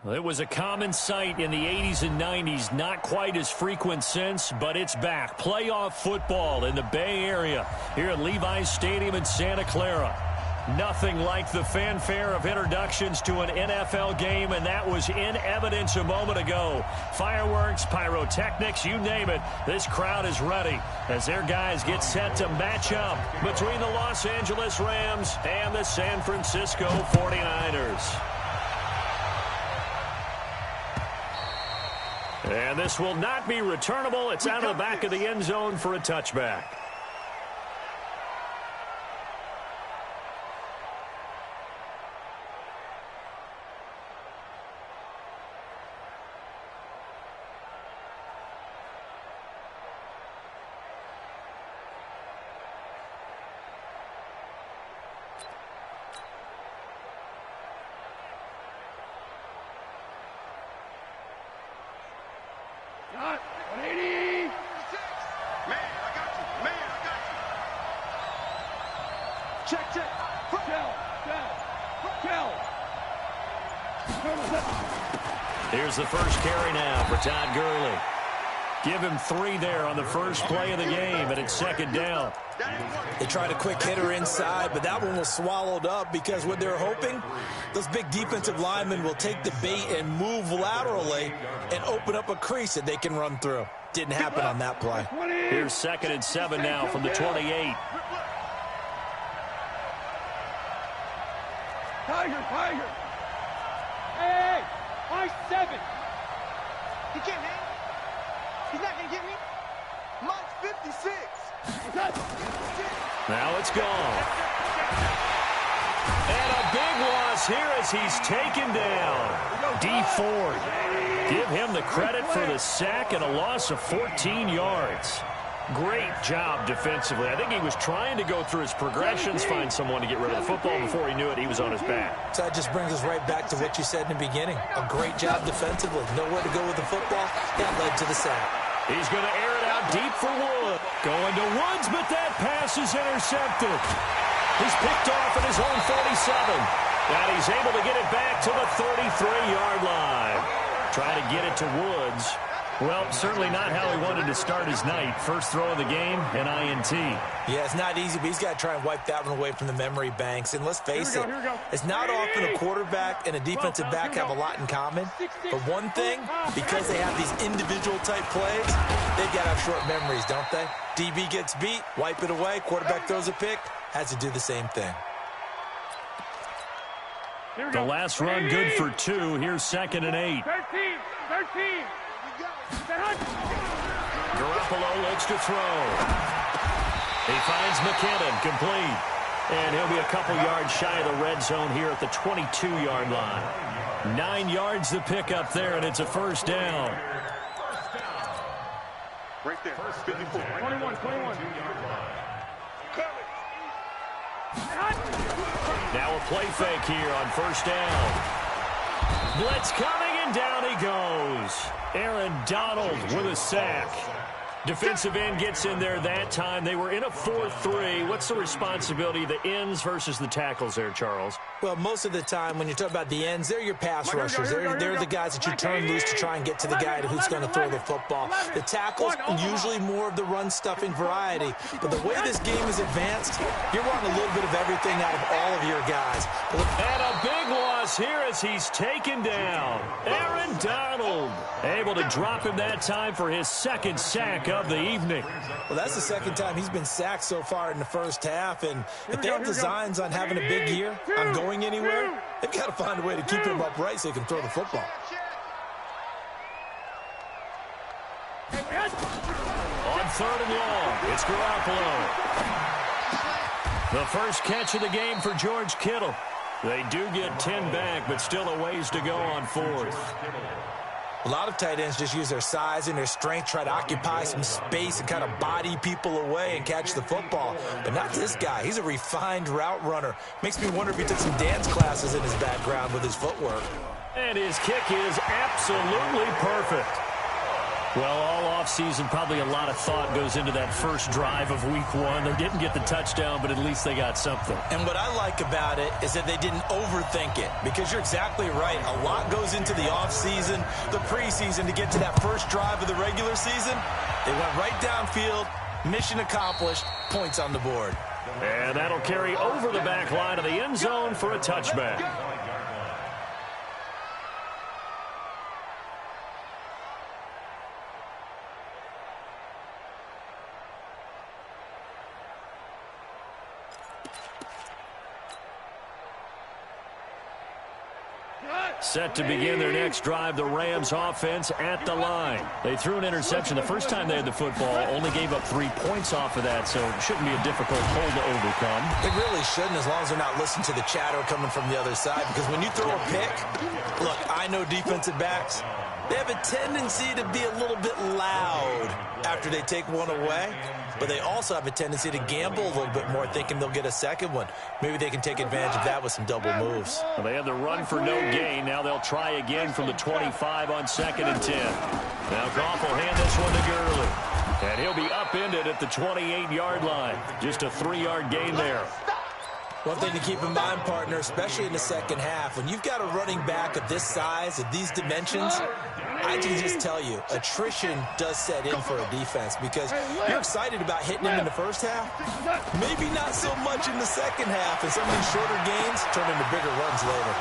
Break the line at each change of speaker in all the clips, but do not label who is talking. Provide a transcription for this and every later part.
Well, it was a common sight in the 80s and 90s, not quite as frequent since, but it's back. Playoff football in the Bay Area here at Levi's Stadium in Santa Clara. Nothing like the fanfare of introductions to an NFL game, and that was in evidence a moment ago. Fireworks, pyrotechnics, you name it. This crowd is ready as their guys get set to match up between the Los Angeles Rams and the San Francisco 49ers. And this will not be returnable. It's out of the back of the end zone for a touchback. Here's the first carry now for Todd Gurley. Give him 3 there on the first play of the game, and it's second down.
They tried a quick hitter inside, but that one was swallowed up because what they're hoping, those big defensive linemen will take the bait and move laterally and open up a crease that they can run through. Didn't happen on that play.
Here's 2nd and 7 now from the 28.
Tiger. Hey, my 7. He can't hang. He's not going to get me. Mine's 56.
Now it's gone. And a big loss here as he's taken down. D Ford. Give him the credit for the sack and a loss of 14 yards. Great job defensively. I think he was trying to go through his progressions, find someone to get rid of the football. Before he knew it, he was on his back.
So that just brings us right back to what you said in the beginning. A great job defensively. Nowhere to go with the football. That led to the sack.
He's going to air it out deep for Wood. Going to Woods, but that pass is intercepted. He's picked off at his own 47. And he's able to get it back to the 33-yard line. Try to get it to Woods. Well, certainly not how he wanted to start his night. First throw of the game, an INT.
Yeah, it's not easy, but he's got to try and wipe that one away from the memory banks. And let's face it, it's not often a quarterback and a defensive back have a lot in common. But one thing, because they have these individual type plays, they've got to have short memories, don't they? DB gets beat, wipe it away, quarterback throws a pick, has to do the same thing.
The last run good for 2. Here's 2nd and 8.
13.
Garoppolo looks to throw. He finds McKinnon complete. And he'll be a couple yards shy of the red zone here at the 22-yard line. 9 yards to pick up there, and it's a first down.
Right there. 54. 21.
Now a play fake here on first down. Blitz coming, and down he goes. Aaron Donald with a sack. Defensive end gets in there that time. They were in a 4-3. What's the responsibility, the ends versus the tackles there, Charles?
Well, most of the time when you talk about the ends, they're your pass rushers. They're the guys that you turn loose to try and get to the guy who's going to throw the football. The tackles, usually more of the run-stuffing variety. But the way this game is advanced, you're wanting a little bit of everything out of all of your guys.
And a big loss here as he's taken down. Aaron Donald able to drop him that time for his 2nd sack of the evening.
Well, that's the 2nd time he's been sacked so far in the first half, and if they have designs on having a big year, on going anywhere, they've got to find a way to keep him upright so he can throw the football.
On 3rd and long, it's Garoppolo. The first catch of the game for George Kittle. They do get 10 back, but still a ways to go on 4th.
A lot of tight ends just use their size and their strength, try to occupy some space and kind of body people away and catch the football. But not this guy. He's a refined route runner. Makes me wonder if he took some dance classes in his background with his footwork.
And his kick is absolutely perfect. Well, all offseason, probably a lot of thought goes into that first drive of week one. They didn't get the touchdown, but at least they got something.
And what I like about it is that they didn't overthink it, because you're exactly right. A lot goes into the offseason, the preseason, to get to that first drive of the regular season. They went right downfield, mission accomplished, points on the board.
And that'll carry over the back line of the end zone for a touchback. Set to begin their next drive, the Rams offense at the line. They threw an interception the first time they had the football, only gave up 3 points off of that, so it shouldn't be a difficult hole to overcome.
It really shouldn't, as long as they're not listening to the chatter coming from the other side, because when you throw a pick, look, I know defensive backs, they have a tendency to be a little bit loud after they take one away, but they also have a tendency to gamble a little bit more, thinking they'll get a second one. Maybe they can take advantage of that with some double moves.
Well, they had the run for no gain. Now they'll try again from the 25 on 2nd and 10. Now Goff will hand this one to Gurley. And he'll be upended at the 28-yard line. Just a 3-yard gain there.
One thing to keep in mind, partner, especially in the second half, when you've got a running back of this size, of these dimensions, I can just tell you, attrition does set in for a defense, because you're excited about hitting him in the first half, maybe not so much in the second half, and some of these shorter gains turn into bigger runs later.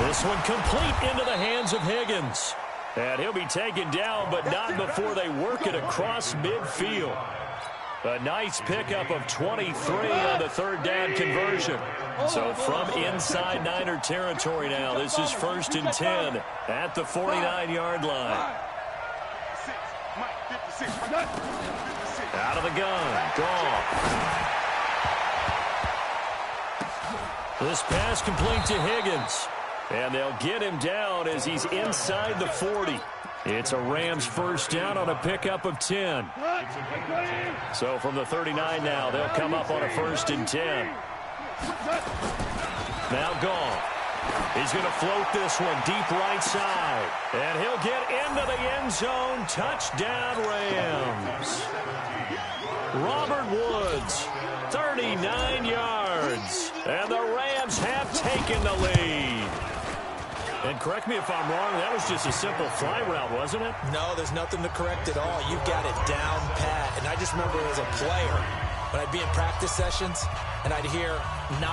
This one complete into the hands of Higgins. And he'll be taken down, but not before they work it across midfield. A nice pickup of 23 on the 3rd down conversion. So from inside Niner territory now, this is 1st and 10 at the 49-yard line. Out of the gun, Goff. This pass complete to Higgins. And they'll get him down as he's inside the 40. It's a Rams 1st down on a pickup of 10. So from the 39 now, they'll come up on a 1st and 10. Now Goff. He's going to float this one deep right side. And he'll get into the end zone. Touchdown, Rams. Robert Woods, 39 yards. And the Rams have taken the lead. And correct me if I'm wrong, that was just a simple fly route, wasn't it?
No, there's nothing to correct at all. You've got it down pat. And I just remember as a player, when I'd be in practice sessions and I'd hear 9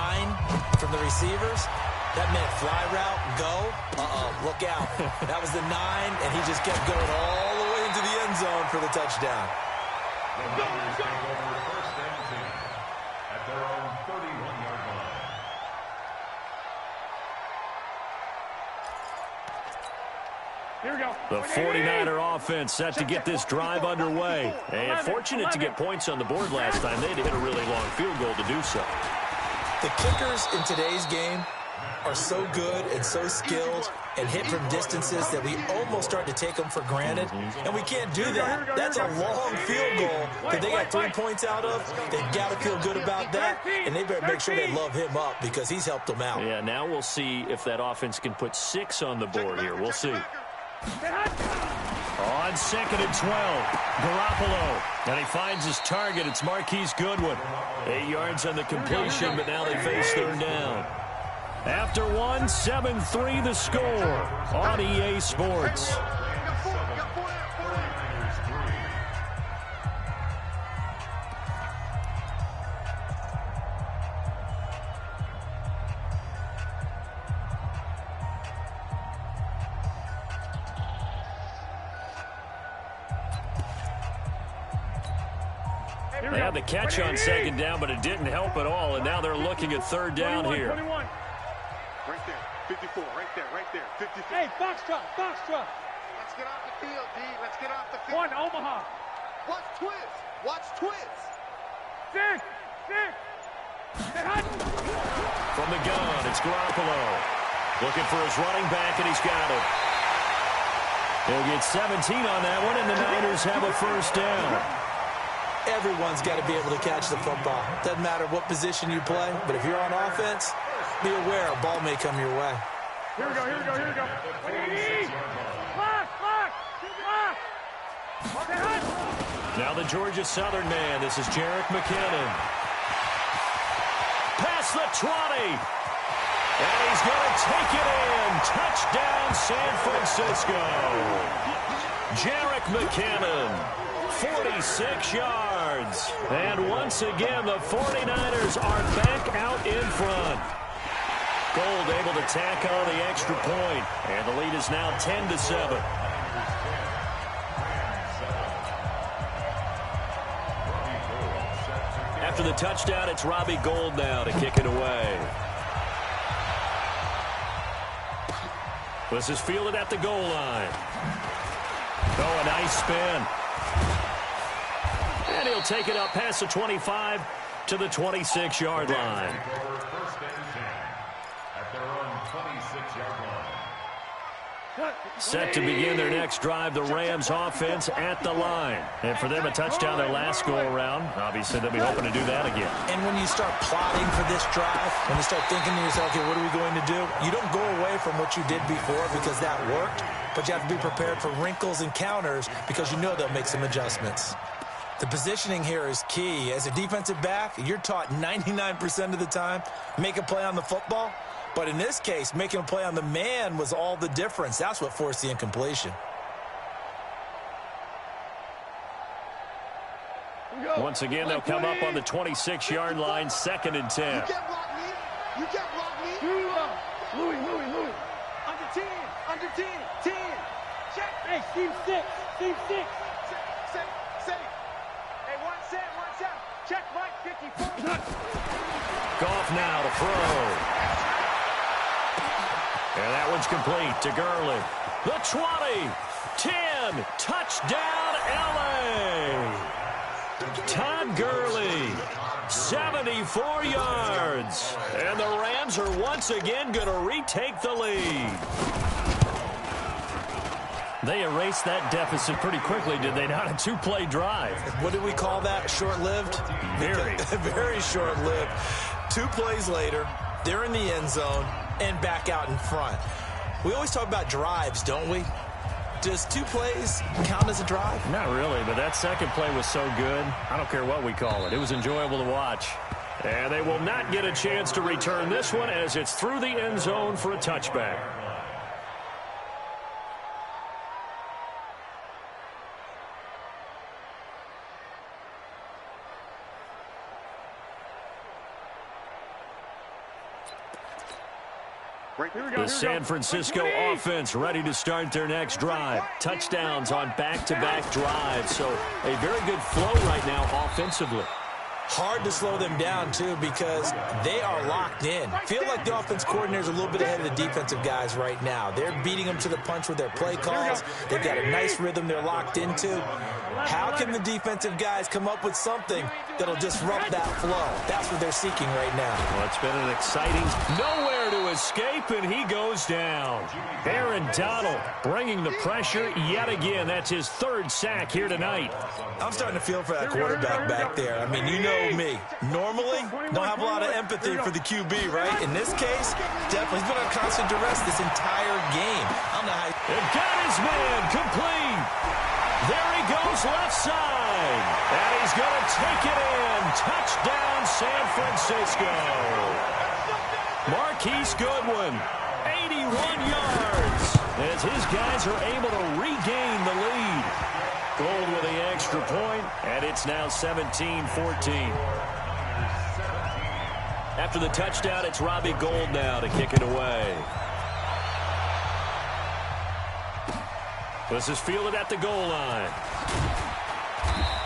from the receivers, that meant fly route, go, look out. That was the 9, and he just kept going all the way into the end zone for the touchdown.
The Niners take over 1st and 10 at their own 31-yard line.
Here we go.
The 49er offense set to get this drive underway. And fortunate to get points on the board last time. They had to hit a really long field goal to do so.
The kickers in today's game are so good and so skilled and hit from distances that we almost start to take them for granted. And we can't do that. That's a long field goal that they got 3 points out of. They've got to feel good about that. And they better make sure they love him up, because he's helped them out.
Yeah, now we'll see if that offense can put 6 on the board here. We'll see. On 2nd and 12, Garoppolo. And he finds his target. It's Marquise Goodwin. 8 yards on the completion, but now they face 3rd down. After 1, 7-3 the score on EA Sports. They had the catch on 2nd down, but it didn't help at all, and now they're looking at 3rd down here.
21.
Right there, 54, right there, 54.
Hey, Foxtrot.
Let's get off the field, D. Let's get off the field.
1, Omaha.
Watch twist.
6.
From the gun, it's Garoppolo. Looking for his running back, and he's got it. He'll get 17 on that one, and the Niners have a 1st down.
Everyone's got to be able to catch the football. Doesn't matter what position you play, but if you're on offense, be aware a ball may come your way.
Here we go.
Now the Georgia Southern man. This is Jerick McKinnon. Past the 20. And he's going to take it in. Touchdown, San Francisco. Jerick McKinnon, 46 yards. And once again, the 49ers are back out in front. Gold able to tack on the extra point. And the lead is now 10-7. After the touchdown, it's Robbie Gould now to kick it away. This is fielded at the goal line. Oh, a nice spin. And he'll take it up past the 25 to the 26-yard line.
First and 10 at their own 26-yard line.
Set to begin their next drive, the Rams offense at the line. And for them, a touchdown their last go-around. Obviously, they'll be hoping to do that again.
And when you start plotting for this drive, when you start thinking to yourself, okay, what are we going to do? You don't go away from what you did before because that worked, but you have to be prepared for wrinkles and counters because you know they'll make some adjustments. The positioning here is key. As a defensive back, you're taught 99% of the time, make a play on the football. But in this case, making a play on the man was all the difference. That's what forced the incompletion.
Once again, they'll come up on the 26-yard line, 2nd and 10.
You can't block me. You can't block me. Louis. Under 10. 10. Check. Hey, team 6. Team 6. Say. Hey, one set. Check right, 54.
Goff now to throw. And that one's complete to Gurley. The 20, 10, touchdown L.A. Todd Gurley, 74 yards. And the Rams are once again going to retake the lead. They erased that deficit pretty quickly, did they not? A two-play drive.
What did we call that? Short-lived?
Very.
Very short-lived. 2 plays later, they're in the end zone and back out in front. We always talk about drives, don't we? Does 2 plays count as a drive?
Not really, but that second play was so good. I don't care what we call it. It was enjoyable to watch. And they will not get a chance to return this one as it's through the end zone for a touchback. The San Francisco offense ready to start their next drive. Touchdowns on back-to-back drives. So a very good flow right now offensively.
Hard to slow them down, too, because they are locked in. Feel like the offense coordinator is a little bit ahead of the defensive guys right now. They're beating them to the punch with their play calls. They've got a nice rhythm they're locked into. How can the defensive guys come up with something that'll disrupt that flow? That's what they're seeking right now.
Well, it's been an exciting nowhere to escape, and he goes down. Aaron Donald bringing the pressure yet again. That's his 3rd sack here tonight.
I'm starting to feel for that quarterback back there. I mean, you know me. Normally, don't have a lot of empathy for the QB, right? In this case, definitely. He's been on constant duress this entire game. I don't know how.
They've got his man complete. There he goes left side. And he's going to take it in. Touchdown, San Francisco. Marquise Goodwin, 81 yards. As his guys are able to regain the lead. Gold with the extra point, and it's now 17-14. After the touchdown, it's Robbie Gould now to kick it away. This is fielded at the goal line.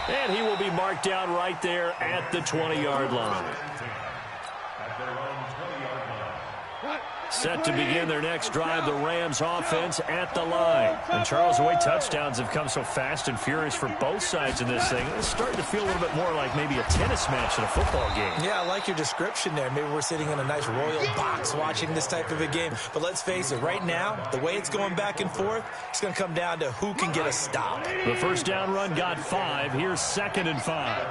And he will be marked down right there at the 20-yard line. Set to begin their next drive, the Rams offense at the line. And Charles, the way touchdowns have come so fast and furious for both sides in this thing, it's starting to feel a little bit more like maybe a tennis match in a football game.
Yeah, I like your description there. Maybe we're sitting in a nice royal box watching this type of a game. But let's face it, right now, the way it's going back and forth, it's going to come down to who can get a stop.
The first down run got 5. Here's 2nd and 5.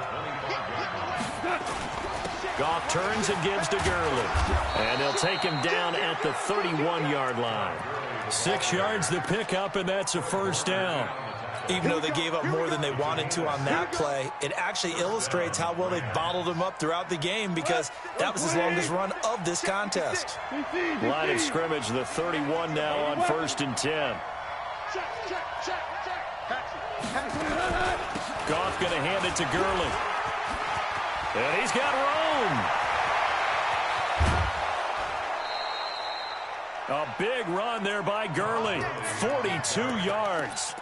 Goff turns and gives to Gurley. And they'll take him down at the 31-yard line. 6 yards to pick up, and that's a first down.
Even though they gave up more than they wanted to on that play, it actually illustrates how well they bottled them up throughout the game because that was his longest run of this contest.
Line of scrimmage, the 31 now on 1st and 10. Goff going to hand it to Gurley. And he's got room. A big run there by Gurley. 42 yards.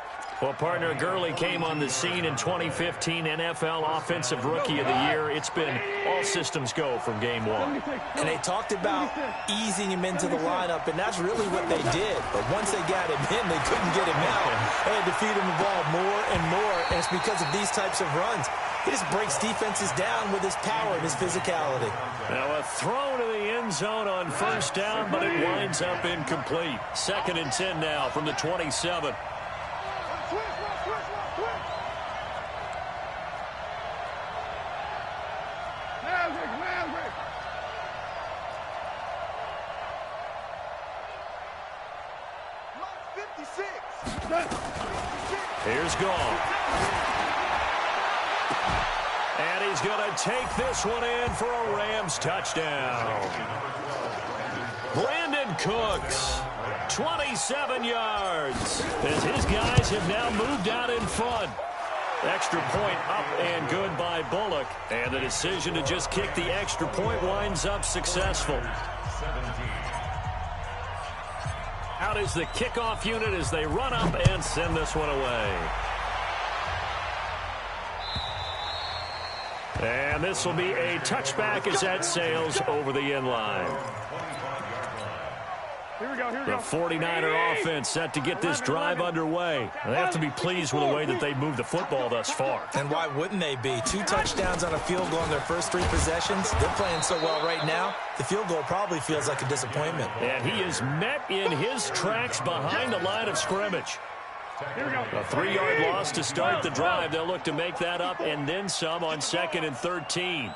Well, partner, Gurley came on the scene in 2015 NFL Offensive Rookie of the Year. It's been all systems go from game one.
And they talked about easing him into the lineup, and that's really what they did. But once they got him in, they couldn't get him out. They had to feed him the ball more and more, and it's because of these types of runs. He just breaks defenses down with his power and his physicality.
Now a throw to the end zone on 1st down, but it winds up incomplete. 2nd and 10 now from the 27. Here's Goff. And he's going to take this one in for a Rams touchdown. Brandon Cooks, 27 yards, as his guys have now moved out in front. Extra point up and good by Bullock. And the decision to just kick the extra point winds up successful. Out is the kickoff unit as they run up and send this one away. And this will be a touchback as that sails over the end line. The 49er offense set to get this drive underway. They have to be pleased with the way that they moved the football thus far.
And why wouldn't they be? 2 touchdowns on a field goal in their first 3 possessions. They're playing so well right now, the field goal probably feels like a disappointment.
And he is met in his tracks behind the line of scrimmage. A 3-yard loss to start the drive. They'll look to make that up and then some on 2nd and 13.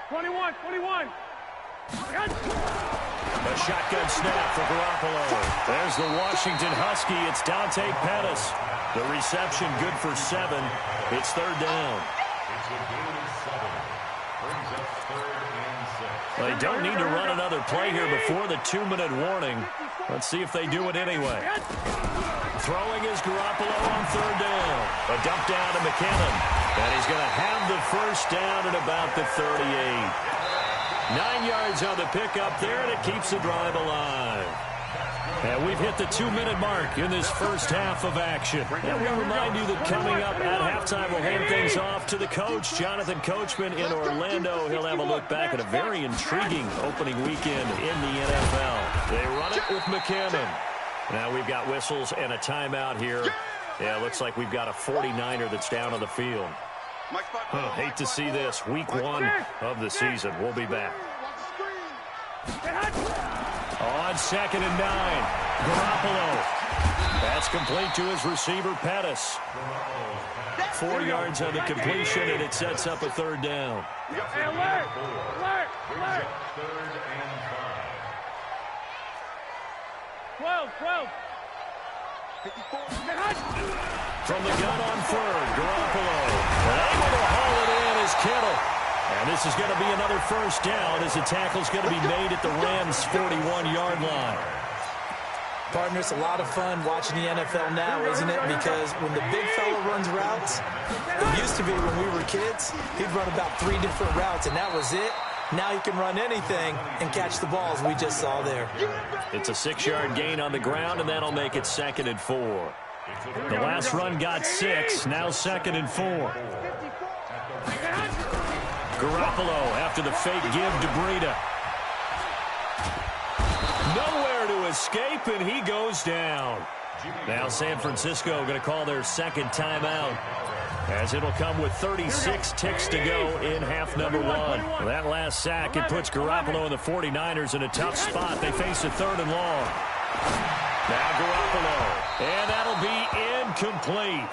21.
A shotgun snap for Garoppolo. There's the Washington Husky. It's Dante Pettis. The reception good for 7. It's 3rd down. They don't need to run another play here before the 2-minute warning. Let's see if they do it anyway. Throwing is Garoppolo on 3rd down. A dump down to McKinnon. And he's going to have the 1st down at about the 38. 9 yards on the pickup there, and it keeps the drive alive. And we've hit the 2-minute mark in this first half of action. And we remind you that coming up at halftime, we'll hand things off to the coach, Jonathan Coachman in Orlando. He'll have a look back at a very intriguing opening weekend in the NFL. They run it with McKinnon. Now we've got whistles and a timeout here. Yeah, looks like we've got a 49er that's down on the field. Hate to see this. Week 1 of the season. We'll be back. On 2nd and 9. Garoppolo. That's complete to his receiver, Pettis. 4 yards on the completion, and it sets up a 3rd down.
Alert! 12.
From the gun on 3rd, Garoppolo. Able to haul it in is Kittle. And this is going to be another 1st down as the tackle's going to be made at the Rams' 41-yard line.
Partner, it's a lot of fun watching the NFL now, isn't it? Because when the big fella runs routes, it used to be when we were kids, he'd run about 3 different routes, and that was it. Now he can run anything and catch the balls we just saw there.
It's a 6-yard gain on the ground, and that'll make it 2nd and 4. The last run got 6, now 2nd and 4. Garoppolo after the fake give to Breida. Nowhere to escape, and he goes down. Now San Francisco going to call their 2nd timeout, as it'll come with 36 ticks to go in half number 1. That last sack, it puts Garoppolo and the 49ers in a tough spot. They face a 3rd and long. Now Garoppolo, and that'll be incomplete.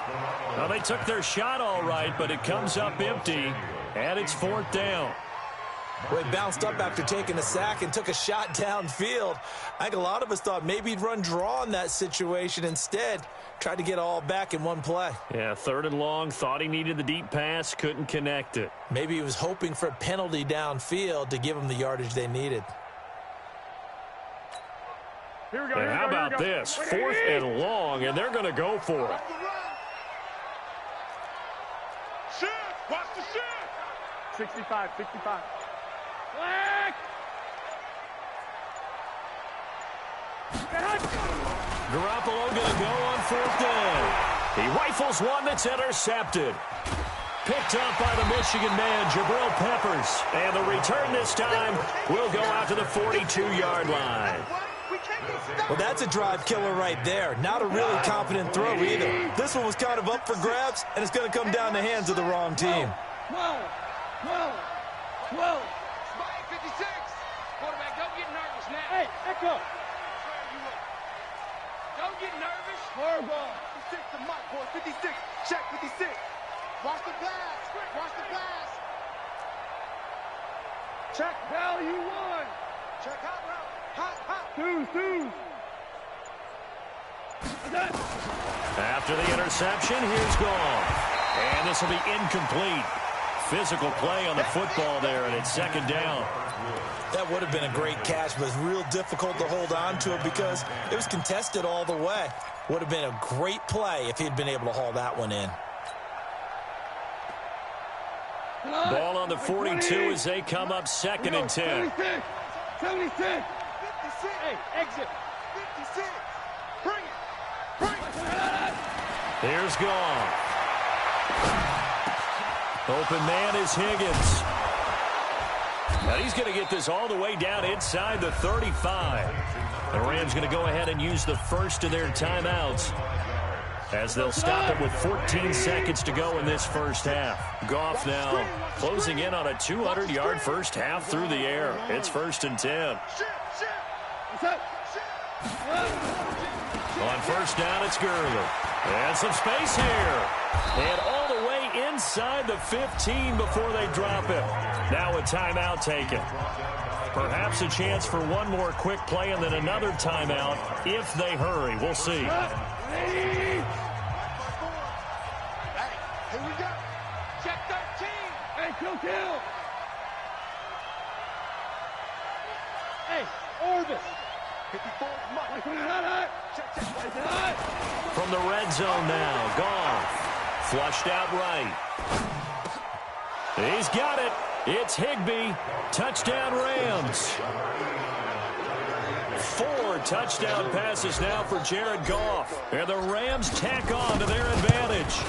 Well, they took their shot all right, but it comes up empty, and it's 4th down.
Well, he bounced up after taking a sack and took a shot downfield. I think a lot of us thought maybe he'd run draw in that situation. Instead, tried to get all back in one play.
Yeah, 3rd and long, thought he needed the deep pass, couldn't connect it.
Maybe he was hoping for a penalty downfield to give him the yardage they needed.
And how about this? 4th and long, and they're going to go for it.
Shift! Watch the shift!
65. Black!
Garoppolo going to go on 4th down. He rifles one that's intercepted. Picked up by the Michigan man, Jabril Peppers. And the return this time will go out to the 42-yard line.
Well, that's a drive killer right there. Not a really confident throw either. This one was kind of up for grabs, and it's going to come down the hands of the wrong team.
12. 56.
Quarterback, don't get nervous now.
Hey, Echo.
Don't get nervous.
Horrible.
56 to Mike, boy. 56. Check 56. Watch the pass. Watch the pass.
Check value 1.
Check hot route. Hot.
Twos.
After the interception, here's Goff. And this will be incomplete. Physical play on the football there, and it's 2nd down.
That would have been a great catch, but it was real difficult to hold on to it because it was contested all the way. Would have been a great play if he'd been able to haul that one in.
Ball on the 42 as they come up 2nd and 10.
76.
56.
Hey, exit.
56. Bring it.
Here's Goff. Open man is Higgins. Now he's going to get this all the way down inside the 35. The Rams going to go ahead and use the first of their timeouts as they'll stop it with 14 seconds to go in this first half. Goff now closing in on a 200-yard first half through the air. It's 1st and 10. On 1st down, it's Gurley. And some space here. And all the way inside the 15 before they drop it. Now a timeout taken. Perhaps a chance for one more quick play and then another timeout if they hurry. We'll see.
Hey, here we go.
Check 13.
Hey, kill. Hey, Orvis.
54 Mike. Check.
From the red zone now, Goff. Flushed out right. He's got it. It's Higbee. Touchdown Rams. 4 touchdown passes now for Jared Goff. And the Rams tack on to their advantage.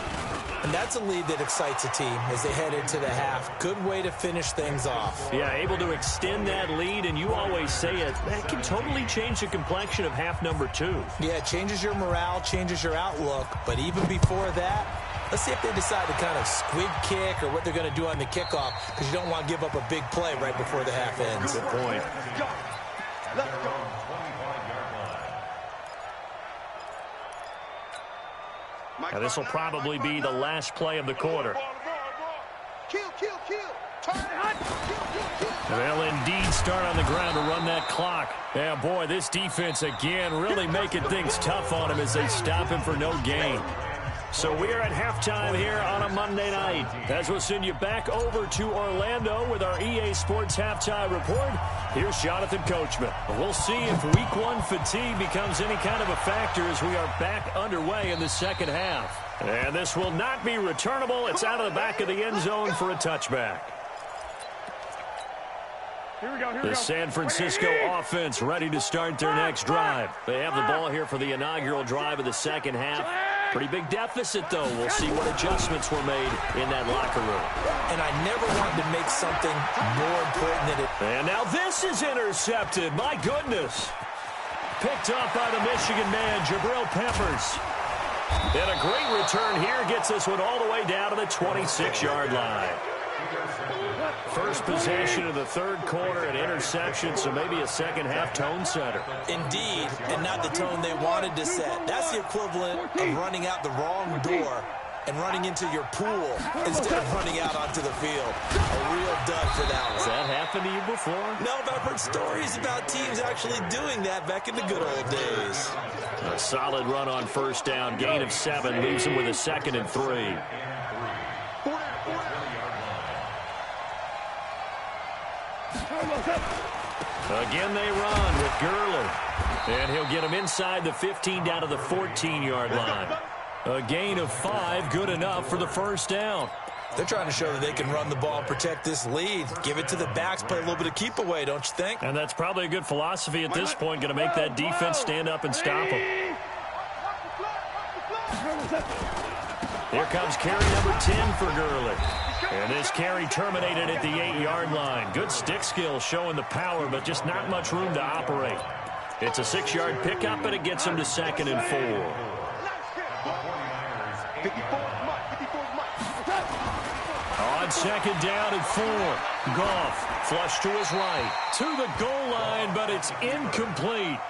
And that's a lead that excites a team as they head into the half. Good way to finish things off.
Yeah, able to extend that lead, and you always say it, that can totally change the complexion of half number 2.
Yeah, it changes your morale, changes your outlook. But even before that, let's see if they decide to kind of squib kick or what they're going to do on the kickoff, because you don't want to give up a big play right before the half ends.
Good point.
Let's go.
Now, this will probably be the last play of the quarter.
Kill. Turn it. Kill.
They'll indeed start on the ground to run that clock. Yeah, boy, this defense again really making things tough on him as they stop him for no gain. So we are at halftime here on a Monday night. As we'll send you back over to Orlando with our EA Sports Halftime Report, here's Jonathan Coachman. We'll see if Week 1 fatigue becomes any kind of a factor as we are back underway in the second half. And this will not be returnable. It's out of the back of the end zone for a touchback.
Here we go.
The San Francisco offense ready to start their next drive. They have the ball here for the inaugural drive of the second half. Pretty big deficit, though. We'll see what adjustments were made in that locker room.
And I never wanted to make something more important than it.
And now this is intercepted. My goodness. Picked up by the Michigan man, Jabril Peppers. And a great return here gets this one all the way down to the 26-yard line. First possession of the third quarter, an interception, so maybe a second-half tone setter.
Indeed, and not the tone they wanted to set. That's the equivalent of running out the wrong door and running into your pool instead of running out onto the field. A real dud for that one.
Has that happened to you before?
No, but I've heard stories about teams actually doing that back in the good old days.
A solid run on first down. Gain of 7 leaves him with a 2nd and 3. Again they run with Gurley. And he'll get him inside the 15 down to the 14-yard line. A gain of 5, good enough for the first down.
They're trying to show that they can run the ball and protect this lead. Give it to the backs, play a little bit of keep away, don't you think?
And that's probably a good philosophy at this point, going to make that defense stand up and stop him. Here comes carry number 10 for Gurley. And this carry terminated at the 8-yard line. Good stick skill showing the power, but just not much room to operate. It's a 6-yard pickup, and it gets him to 2nd and 4. On 2nd down and 4. Goff flush to his right. To the goal line, but it's incomplete.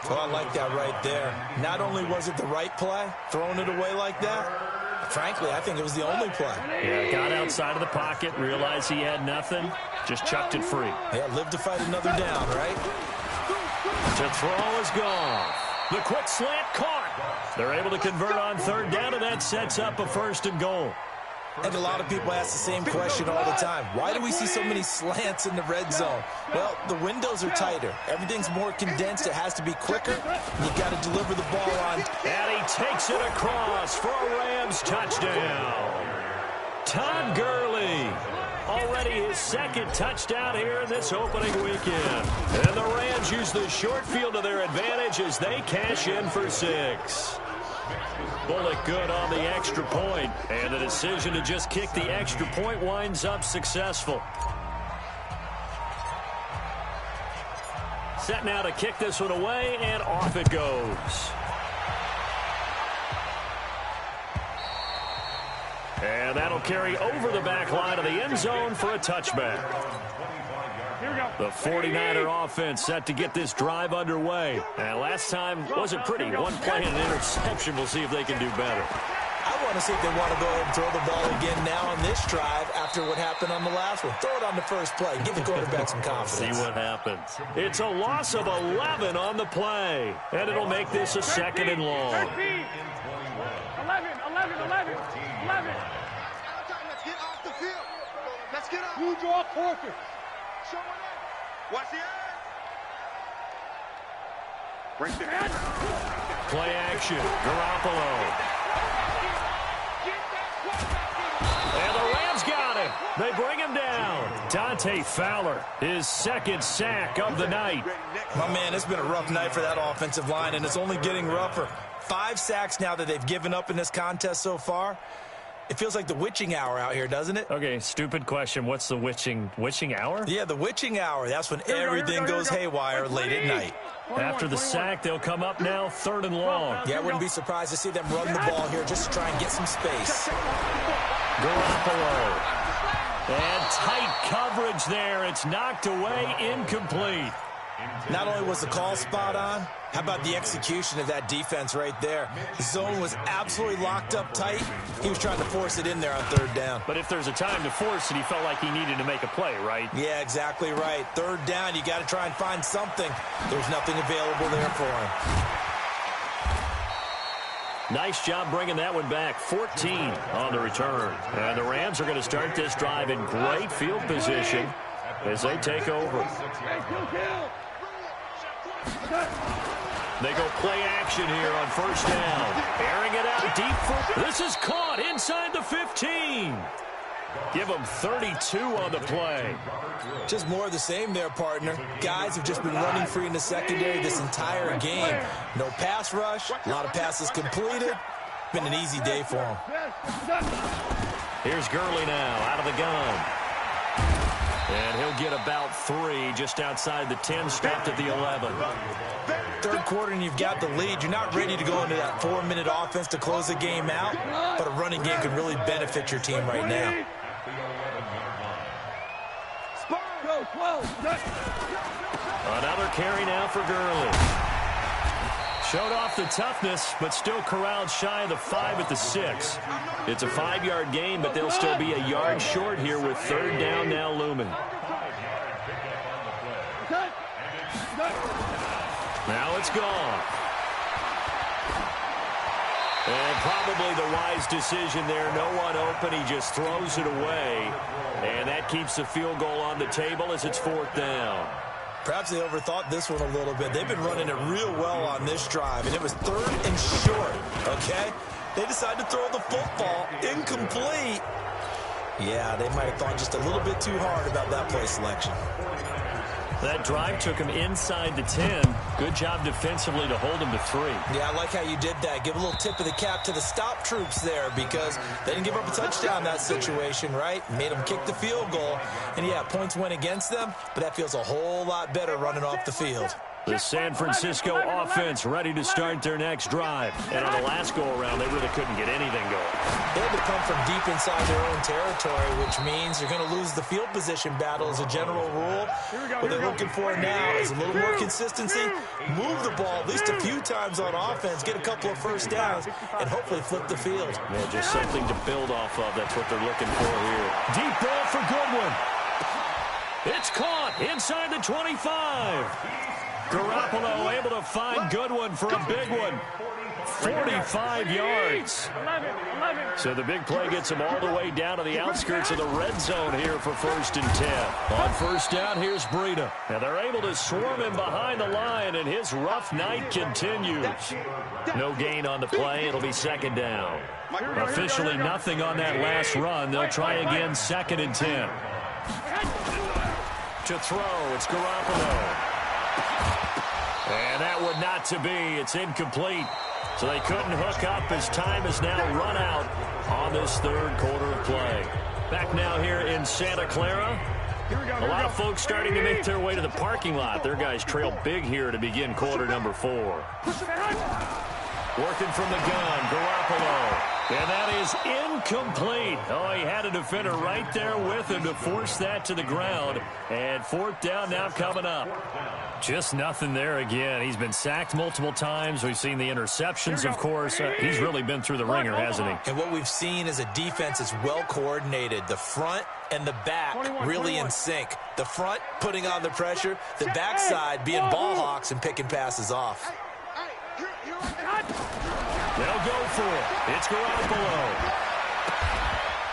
Well, I like that right there. Not only was it the right play, throwing it away like that, frankly, I think it was the only play.
Yeah, got outside of the pocket, realized he had nothing, just chucked it free.
Yeah, live to fight another down, right?
To throw is Goff. The quick slant caught. They're able to convert on 3rd down, and that sets up a 1st and goal.
And a lot of people ask the same question all the time. Why do we see so many slants in the red zone? Well, the windows are tighter. Everything's more condensed. It has to be quicker. You've got to deliver the ball on.
And he takes it across for a Rams touchdown. Todd Gurley. Already his 2nd touchdown here in this opening weekend. And the Rams use the short field to their advantage as they cash in for 6. Bullock good on the extra point, and the decision to just kick the extra point winds up successful. Set now to kick this one away, and off it goes. And that'll carry over the back line of the end zone for a touchback. The 49er offense set to get this drive underway. And last time wasn't pretty. One play and an interception. We'll see if they can do better.
I want to see if they want to go ahead and throw the ball again now on this drive after what happened on the last one. Throw it on the first play. Give the quarterback some confidence.
See what happens. It's a loss of 11 on the play. And it'll make this a 2nd and long.
11. Let's get off the field. Let's get off. You draw quarter. Show it. Watch the eye. Break the head.
Play action. Garoppolo. And the Rams got him. They bring him down. Dante Fowler, his 2nd sack of the night.
My man, it's been a rough night for that offensive line, and it's only getting rougher. 5 sacks now that they've given up in this contest so far. It feels like the witching hour out here, doesn't it?
Okay, stupid question. What's the witching hour?
Yeah, the witching hour. That's when everything goes haywire late at night.
After the sack, they'll come up now 3rd and long.
Yeah, I wouldn't be surprised to see them run the ball here just to try and get some space.
Garoppolo. And tight coverage there. It's knocked away, incomplete.
Not only was the call spot on, how about the execution of that defense right there? The zone was absolutely locked up tight. He was trying to force it in there on 3rd down.
But if there's a time to force it, he felt like he needed to make a play, right?
Yeah, exactly right. 3rd down, you got to try and find something. There's nothing available there for him.
Nice job bringing that one back. 14 on the return. And the Rams are going to start this drive in great field position as they take over. They go play action here on 1st down. Airing it out deep for... This is caught inside the 15. Give them 32 on the play.
Just more of the same there, partner. Guys have just been running free in the secondary this entire game. No pass rush, a lot of passes completed. Been an easy day for them.
Here's Gurley now out of the gun. And he'll get about 3 just outside the 10, stopped at the 11.
3rd quarter and you've got the lead. You're not ready to go into that 4-minute offense to close the game out, but a running game could really benefit your team right now.
Another carry now for Gurley. Showed off the toughness, but still corralled shy of the 5 at the 6. It's a 5-yard gain, but they'll still be a yard short here with third down now looming. Now it's gone. And probably the wise decision there. No one open. He just throws it away. And that keeps the field goal on the table as it's fourth down.
Perhaps they overthought this one a little bit. They've been running it real well on this drive, and it was third and short, okay? They decided to throw the football incomplete. Yeah, they might have thought just a little bit too hard about that play selection.
That drive took him inside the 10. Good job defensively to hold him to 3.
Yeah, I like how you did that. Give a little tip of the cap to the stop troops there because they didn't give up a touchdown in that situation, right? Made them kick the field goal. And, yeah, points went against them, but that feels a whole lot better running off the field.
The San Francisco offense ready to start their next drive. And on the last go-around, they really couldn't get anything going.
They had to come from deep inside their own territory, which means you're going to lose the field position battle as a general rule. What they're looking for now is a little more consistency, move the ball at least a few times on offense, get a couple of first downs, and hopefully flip the field.
Yeah, just something to build off of. That's what they're looking for here. Deep ball for Goodwin. It's caught inside the 25. Garoppolo able to find Goodwin for a big one. 45 yards. So the big play gets him all the way down to the outskirts of the red zone here for 1st and 10. On first down, here's Breida. And they're able to swarm him behind the line, and his rough night continues. No gain on the play. It'll be 2nd down. Officially nothing on that last run. They'll try again 2nd and 10. To throw, it's Garoppolo. And that would not to be. It's incomplete. So they couldn't hook up as time is now run out on this third quarter of play. Back now here in Santa Clara. A lot of folks starting to make their way to the parking lot. Their guys trail big here to begin quarter number 4. Working from the gun, Garoppolo. And that is incomplete. Oh, he had a defender right there with him to force that to the ground. And 4th down now coming up. Just nothing there again. He's been sacked multiple times. We've seen the interceptions, of course. He's really been through the ringer, hasn't he?
And what we've seen is a defense that's well coordinated. The front and the back really in sync. The front putting on the pressure. The backside being ball hawks and picking passes off.
They'll go for it. It's Garoppolo.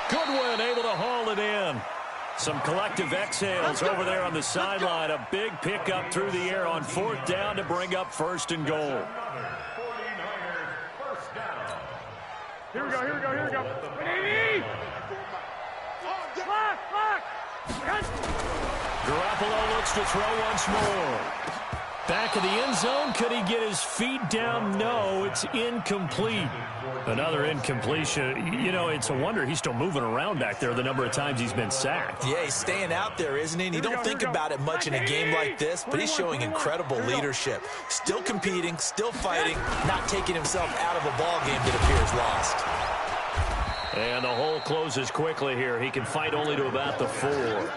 Goodwin able to haul it in. Some collective exhales over there on the sideline. A big pickup through the air on 4th down to bring up 1st and goal.
Here we go.
Garoppolo looks to throw once more. Back of the end zone. Could he get his feet down? No, it's incomplete. Another incompletion. You know, it's a wonder he's still moving around back there the number of times he's been sacked.
Yeah, he's staying out there, isn't he? And you don't think about it much in a game like this, but he's showing incredible leadership. Still competing, still fighting, not taking himself out of a ball game that appears lost.
And the hole closes quickly here. He can fight only to about the 4.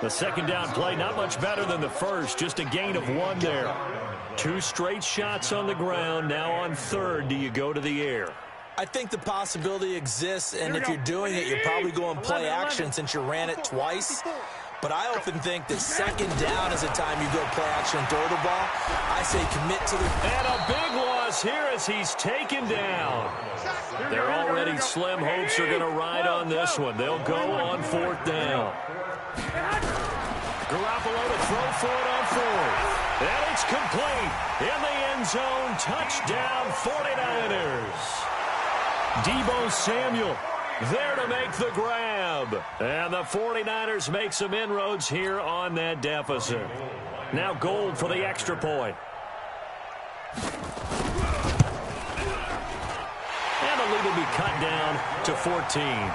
The 2nd down play, not much better than the first. Just a gain of 1 there. 2 straight shots on the ground. Now on 3rd, do you go to the air?
I think the possibility exists, and if you're doing it, you're probably going play action since you ran it twice. But I often think that 2nd down is a time you go play action and throw the ball. I say commit to the...
And a big loss here as he's taken down. Their already slim hopes are going to ride on this one. They'll go on 4th down. Garoppolo to throw for it on 4th. And it's complete. In the end zone, touchdown 49ers. Deebo Samuel there to make the grab. And the 49ers make some inroads here on that deficit. Now Gold for the extra point. And the lead will be cut down to 14.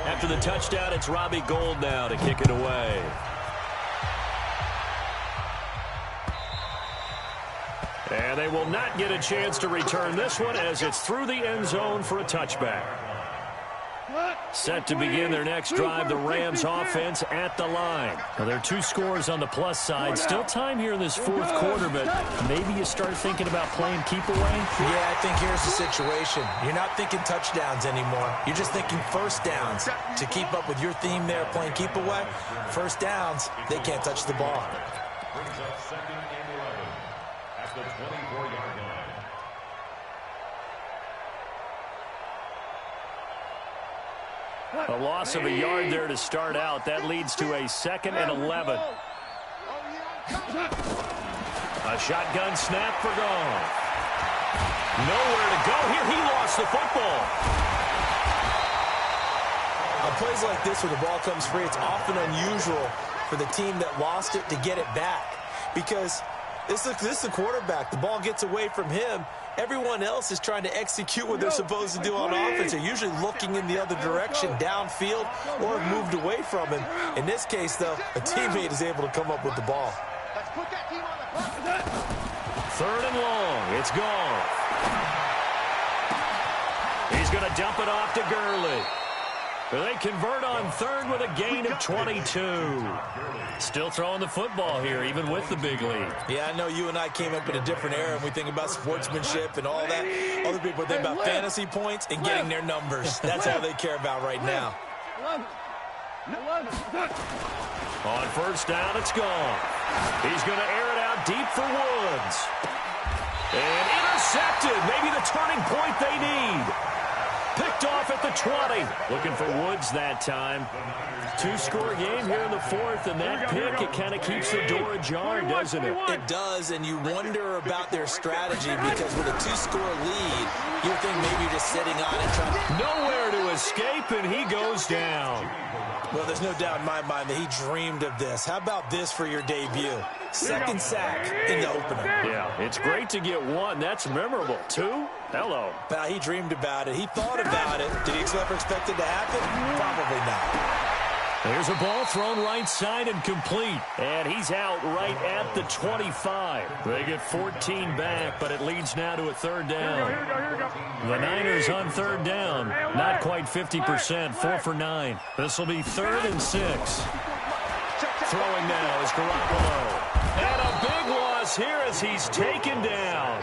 After the touchdown, it's Robbie Gould now to kick it away. And they will not get a chance to return this one as it's through the end zone for a touchback. Set to begin their next drive, the Rams offense at the line. Well, there are 2 scores on the plus side. Still time here in this fourth quarter, but maybe you start thinking about playing keep away?
Yeah, I think here's the situation. You're not thinking touchdowns anymore. You're just thinking first downs. To keep up with your theme there, playing keep away, first downs, they can't touch the ball.
Brings up 2nd and 11 at the 24-yard line.
A loss of a yard there to start out. That leads to a 2nd and 11. A shotgun snap for Goff. Nowhere to go here. He lost the football.
On plays like this where the ball comes free, it's often unusual for the team that lost it to get it back. Because this is the quarterback. The ball gets away from him. Everyone else is trying to execute what they're supposed to do on offense. They're usually looking in the other direction, downfield, or moved away from him. In this case, though, a teammate is able to come up with the ball.
Let's put that team on the bus.
3rd and long. It's gone. He's going to dump it off to Gurley. They convert on 3rd with a gain of 22. Still throwing the football here, even with the big lead.
Yeah, I know you and I came up in a different era, and we think about sportsmanship and all that. Other people think about fantasy points and getting their numbers. That's all they care about right now.
On 1st down, it's gone. He's going to air it out deep for Woods. And intercepted. Maybe the turning point they need. Picked off at the 20. Looking for Woods that time. 2-score game here in the 4th, and that pick, it kind of keeps the door ajar, doesn't it?
It does, and you wonder about their strategy because with a 2-score lead, you think maybe you're just sitting on it trying.
Nowhere to escape, and he goes down.
Well, there's no doubt in my mind that he dreamed of this. How about this for your debut? 2nd sack in the opener.
Yeah, it's great to get 1. That's memorable. 2? Hello.
But he dreamed about it. He thought about it. Did he ever expect it to happen? Probably not.
There's a ball thrown right side and complete. And he's out right at the 25. They get 14 back, but it leads now to a 3rd down.
Here we go.
The Niners on 3rd down. Not quite 50%, 4 for 9. This will be 3rd and 6. Throwing now is Garoppolo. And a big loss here as he's taken down.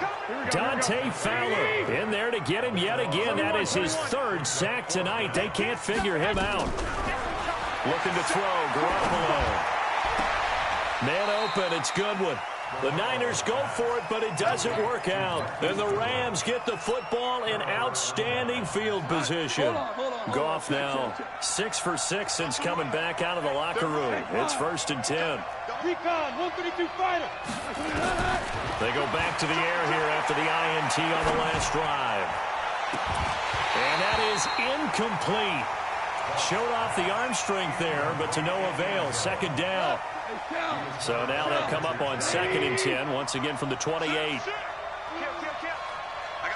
Dante Fowler in there to get him yet again. That is his 3rd sack tonight. They can't figure him out. Looking to throw, Garoppolo. Man open, it's Goodwin. The Niners go for it, but it doesn't work out. And the Rams get the football in outstanding field position. Goff now 6 for 6 since coming back out of the locker room. It's 1st and 10.
Recon, 132 fighter.
They go back to the air here after the INT on the last drive. And that is incomplete. Showed off the arm strength there, but to no avail. 2nd down. So now they'll come up on 2nd and 10, once again from the 28.
Kill. I got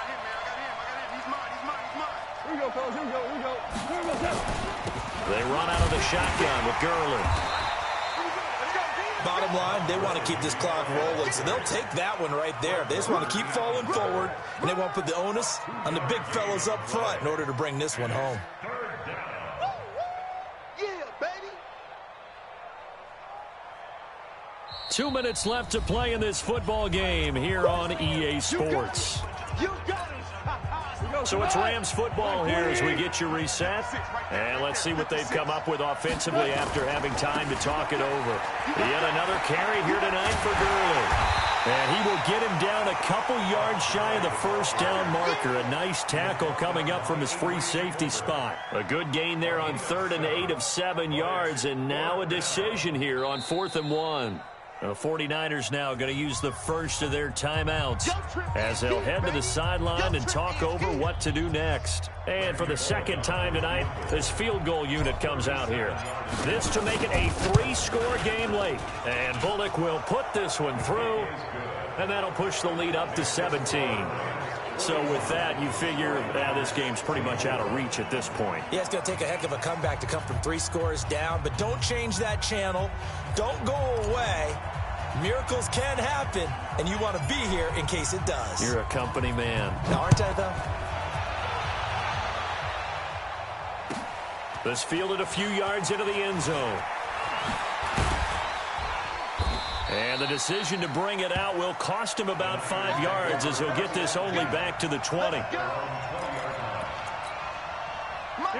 him, man. I got him. He's mine.
Here we go, fellas. Here we go.
They run out of the shotgun with Gurley.
Bottom line, they want to keep this clock rolling, so they'll take that one right there. They just want to keep falling forward, and they want to put the onus on the big fellas up front in order to bring this one home.
2 minutes left to play in this football game here on EA Sports. So it's Rams football here as we get you reset. And let's see what they've come up with offensively after having time to talk it over. Yet another carry here tonight for Gurley. And he will get him down a couple yards shy of the 1st down marker. A nice tackle coming up from his free safety spot. A good gain there on 3rd and 8 of 7 yards. And now a decision here on 4th and 1. The 49ers now going to use the first of their timeouts as they'll head to the sideline and talk over what to do next. And for the 2nd time tonight, this field goal unit comes out here. This to make it a 3-score game late. And Bullock will put this one through, and that'll push the lead up to 17. So with that, you figure this game's pretty much out of reach at this point.
Yeah, it's going to take a heck of a comeback to come from 3 scores down, but don't change that channel. Don't go away. Miracles can happen, and you want to be here in case it does.
You're a company man.
Now, aren't I, though?
This fielded a few yards into the end zone. And the decision to bring it out will cost him about 5 yards as he'll get this only back to the 20.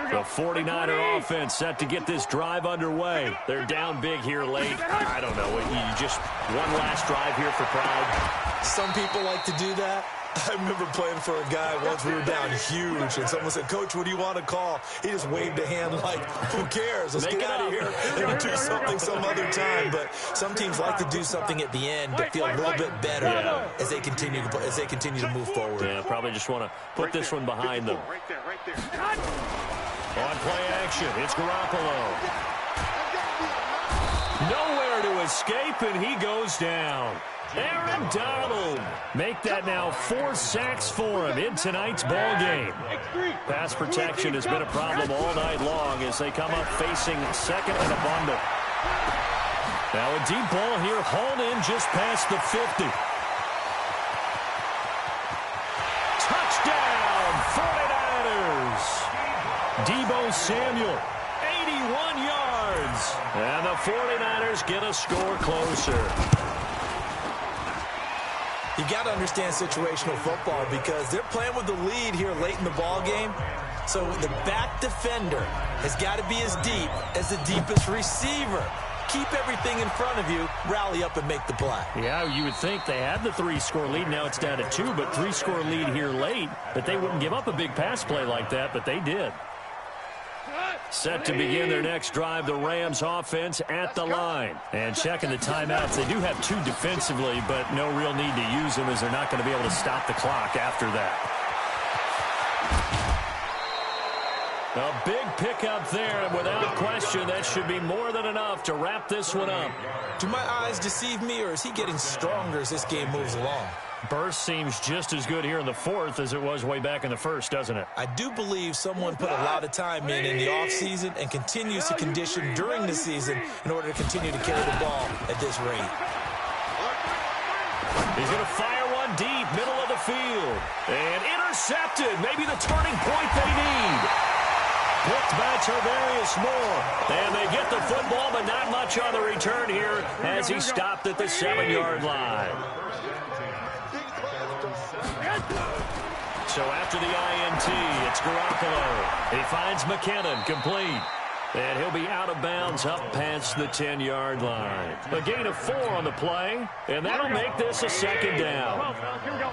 The 49er offense set to get this drive underway. They're down big here late. I don't know. You just one last drive here for pride.
Some people like to do that. I remember playing for a guy once. We were down huge, and someone said, "Coach, what do you want to call?" He just waved a hand like, "Who cares? Let's get out of here and do something some other time." But some teams like to do something at the end to feel a little bit better as they continue to move forward.
Yeah, probably just want to put this one behind them.
Right there.
On play action, it's Garoppolo. Nowhere to escape, and he goes down. Aaron Donald. Make that now 4 sacks for him in tonight's ball game. Pass protection has been a problem all night long as they come up facing second and abundant. Now a deep ball here, hauled in just past the 50. Touchdown, 49ers. Deebo Samuel, 81 yards. And the 49ers get a score closer.
You got to understand situational football because they're playing with the lead here late in the ball game. So the back defender has got to be as deep as the deepest receiver. Keep everything in front of you, rally up and make the play.
Yeah, you would think they had the 3-score lead. Now it's down to 2, but 3-score lead here late. But they wouldn't give up a big pass play like that, but they did. Set to begin their next drive, the Rams offense at the line. And checking the timeouts, they do have 2 defensively, but no real need to use them as they're not going to be able to stop the clock after that. A big pickup there, and without question, that should be more than enough to wrap this one up.
Do my eyes deceive me, or is he getting stronger as this game moves along?
Burst seems just as good here in the 4th as it was way back in the 1st, doesn't it?
I do believe someone put a lot of time in the offseason and continues to condition during the season in order to continue to carry the ball at this rate.
He's going to fire one deep, middle of the field. And intercepted. Maybe the turning point they need. Picked by Tarvarius Moore. And they get the football, but not much on the return here as he stopped at the 7-yard line. So after the INT, it's Garoppolo. He finds McKinnon, complete. And he'll be out of bounds up past the 10-yard line. A gain of 4 on the play, and that'll make this a 2nd down.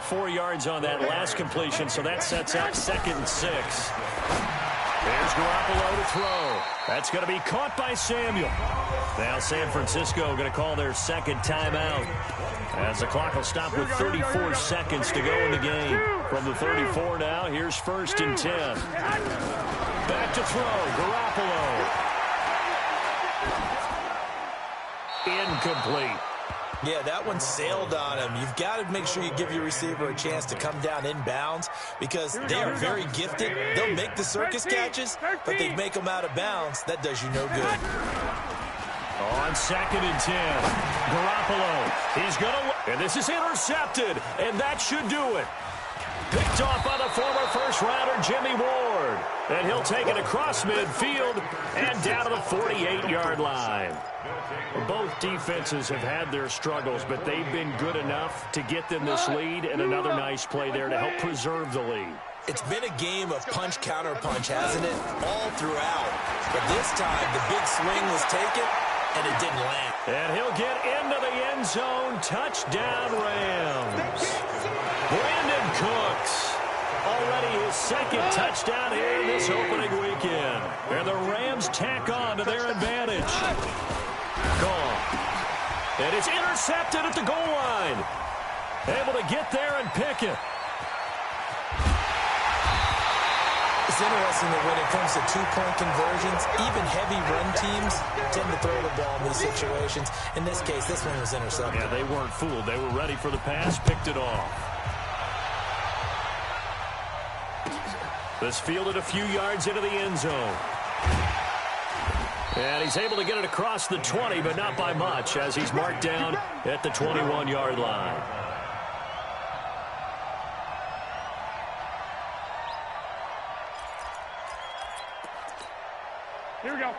4 yards on that last completion, so that sets up 2nd and 6. There's Garoppolo to throw. That's going to be caught by Samuel. Now San Francisco going to call their 2nd timeout, as the clock will stop with 34 seconds to go in the game. From the 34 now, here's 1st and 10. Back to throw, Garoppolo. Incomplete.
Yeah, that one sailed on him. You've got to make sure you give your receiver a chance to come down inbounds because they are very gifted. They'll make the circus catches, but they make them out of bounds. That does you no good.
On 2nd and 10, Garoppolo. He's going to, and this is intercepted, and that should do it. Picked off by the former first-rounder Jimmy Ward. And he'll take it across midfield and down to the 48-yard line. Both defenses have had their struggles, but they've been good enough to get them this lead, and another nice play there to help preserve the lead.
It's been a game of punch-counter-punch, hasn't it? All throughout. But this time, the big swing was taken, and it didn't land.
And he'll get into the end zone. Touchdown, Rams. Brandon Cooks. Already his 2nd touchdown here in this opening weekend. And the Rams tack on to their advantage. Gone. And it's intercepted at the goal line. Able to get there and pick it.
It's interesting that when it comes to 2-point conversions, even heavy run teams tend to throw the ball in these situations. In this case, this one was intercepted.
Yeah, they weren't fooled. They were ready for the pass, picked it off. This fielded a few yards into the end zone. And he's able to get it across the 20, but not by much, as he's marked down at the 21-yard line.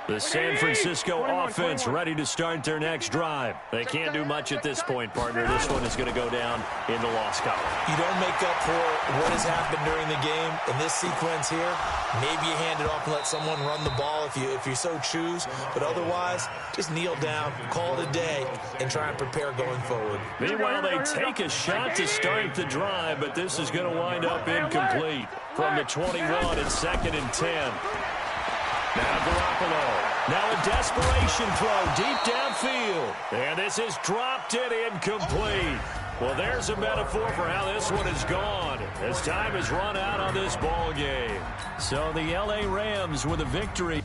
The San Francisco offense ready to start their next drive. They can't do much at this point, partner. This one is going to go down in the loss column.
You don't make up for what has happened during the game in this sequence here. Maybe you hand it off and let someone run the ball if you so choose. But otherwise, just kneel down, call it a day, and try and prepare going forward.
Meanwhile, they take a shot to start the drive, but this is going to wind up incomplete. From the 21, it's 2nd and 10. Now Garoppolo. Now a desperation throw deep downfield. And this is dropped it incomplete. Well, there's a metaphor for how this one is gone, as time has run out on this ball game. So the L.A. Rams with a victory.